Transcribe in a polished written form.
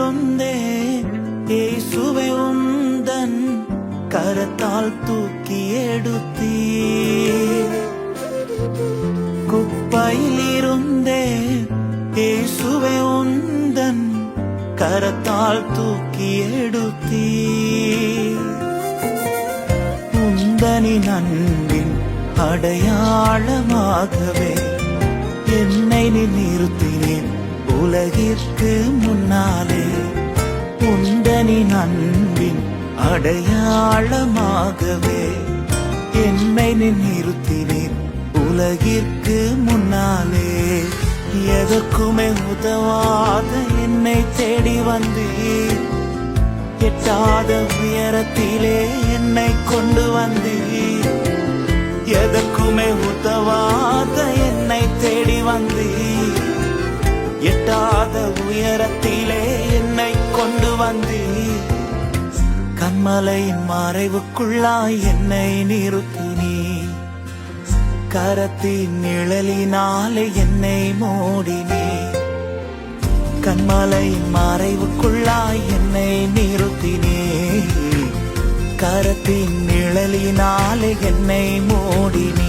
இருந்தேன் இயேசுவே உந்தன் கரத்தால் தூக்கி எடுத்தீர். குப்பையில் இருந்தேன் இயேசுவே உந்தன் கரத்தால் தூக்கி எடுத்தீர். உந்தனின் அன்பின் அடையாளமாகவே என்னை நீ நிறுத்தினேன் உலகிற்கு முன்னாலே. உந்தனின் அன்பின் அடையாளமாகவே என்னை நீ நிறுத்தினேன் உலகிற்கு முன்னாலே. எதற்குமே உதவாத என்னை தேடி வந்தீர். எட்டாத உயரத்திலே என்னை கொண்டு வந்தீர். எதற்குமே உதவாத என்னை தேடி வந்தீர். எட்டாத உயரத்திலே என்னை கொண்டு வந்தீர். கண்மலையின் மறைவுக்குள்ளாய் என்னை நிறுத்தினீர். கரத்தின் நிழலினாலே என்னை மூடினீர். கண்மலையின் மறைவுக்குள்ளாய் என்னை நிறுத்தினீர். கரத்தின் நிழலினாலே என்னை மூடினீர்.